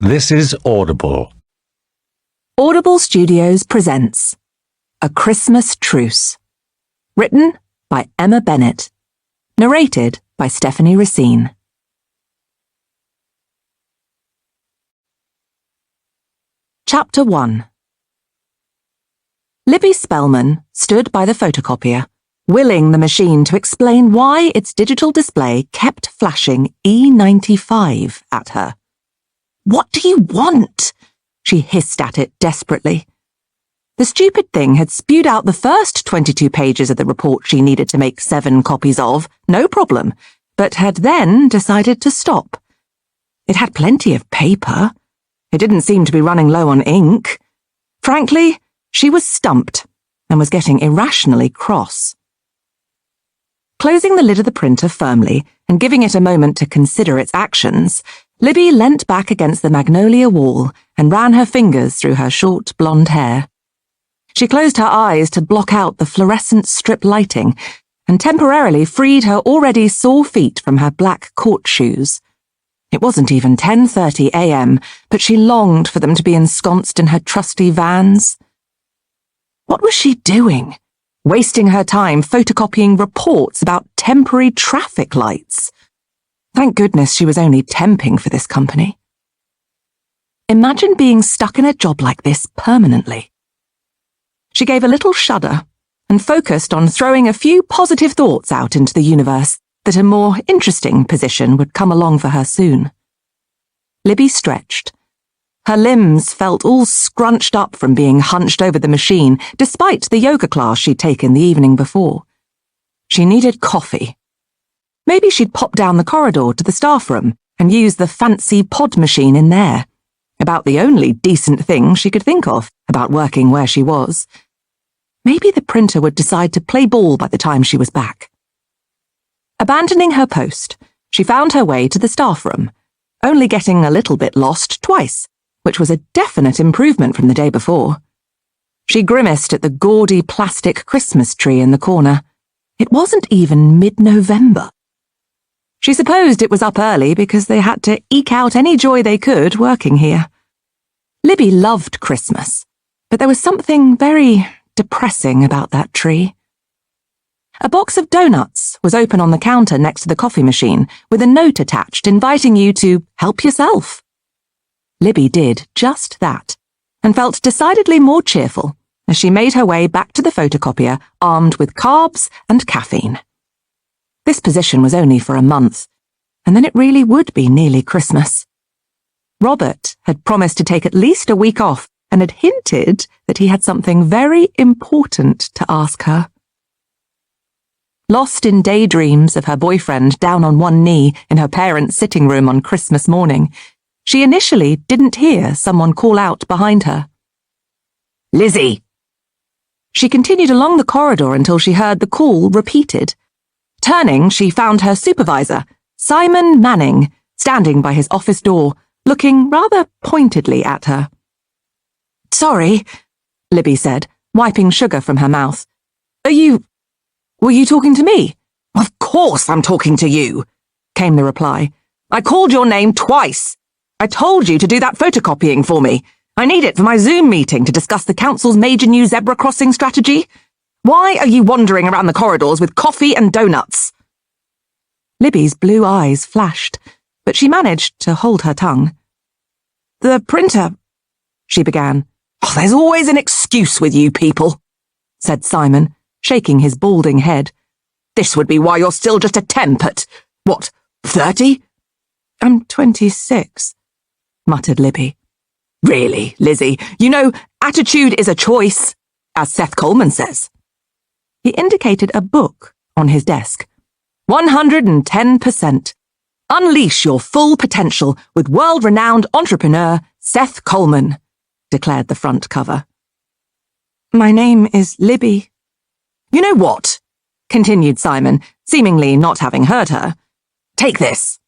This is Audible. Audible Studios presents A Christmas Truce. Written by Emma Bennett. Narrated by Stephanie Racine. Chapter 1. Libby Spellman stood by the photocopier, willing the machine to explain why its digital display kept flashing E95 at her. "What do you want?" she hissed at it desperately. The stupid thing had spewed out the first 22 pages of the report she needed to make 7 copies of, no problem, but had then decided to stop. It had plenty of paper. It didn't seem to be running low on ink. Frankly, she was stumped and was getting irrationally cross. Closing the lid of the printer firmly and giving it a moment to consider its actions, Libby leant back against the magnolia wall and ran her fingers through her short blonde hair. She closed her eyes to block out the fluorescent strip lighting and temporarily freed her already sore feet from her black court shoes. It wasn't even 10:30 a.m., but she longed for them to be ensconced in her trusty Vans. What was she doing? Wasting her time photocopying reports about temporary traffic lights. Thank goodness she was only temping for this company. Imagine being stuck in a job like this permanently. She gave a little shudder and focused on throwing a few positive thoughts out into the universe that a more interesting position would come along for her soon. Libby stretched. Her limbs felt all scrunched up from being hunched over the machine, despite the yoga class she'd taken the evening before. She needed coffee. Maybe she'd pop down the corridor to the staff room and use the fancy pod machine in there. About the only decent thing she could think of about working where she was. Maybe the printer would decide to play ball by the time she was back. Abandoning her post, she found her way to the staff room, only getting a little bit lost twice, which was a definite improvement from the day before. She grimaced at the gaudy plastic Christmas tree in the corner. It wasn't even mid-November. She supposed it was up early because they had to eke out any joy they could working here. Libby loved Christmas, but there was something very depressing about that tree. A box of donuts was open on the counter next to the coffee machine with a note attached inviting you to help yourself. Libby did just that and felt decidedly more cheerful as she made her way back to the photocopier armed with carbs and caffeine. This position was only for a month, and then it really would be nearly Christmas. Robert had promised to take at least a week off and had hinted that he had something very important to ask her. Lost in daydreams of her boyfriend down on one knee in her parents' sitting room on Christmas morning, she initially didn't hear someone call out behind her. "Lizzie!" She continued along the corridor until she heard the call repeated. Turning, she found her supervisor, Simon Manning, standing by his office door, looking rather pointedly at her. "Sorry," Libby said, wiping sugar from her mouth. Were you talking to me?" "Of course I'm talking to you," came the reply. "I called your name twice. I told you to do that photocopying for me. I need it for my Zoom meeting to discuss the council's major new zebra crossing strategy. Why are you wandering around the corridors with coffee and donuts?" Libby's blue eyes flashed, but she managed to hold her tongue. "The printer," she began. "Oh, there's always an excuse with you people," said Simon, shaking his balding head. "This would be why you're still just a temp at, 30? "I'm 26, muttered Libby. "Really, Lizzie, you know, attitude is a choice, as Seth Coleman says." He indicated a book on his desk. 110%. Unleash your full potential with world-renowned entrepreneur Seth Coleman, declared the front cover. "My name is Libby." "You know what?" continued Simon, seemingly not having heard her. "Take this."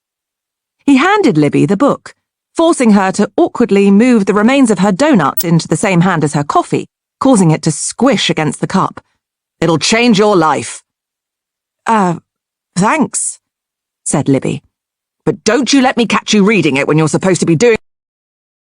He handed Libby the book, forcing her to awkwardly move the remains of her donut into the same hand as her coffee, causing it to squish against the cup. "It'll change your life." Thanks," said Libby. "But don't you let me catch you reading it when you're supposed to be doing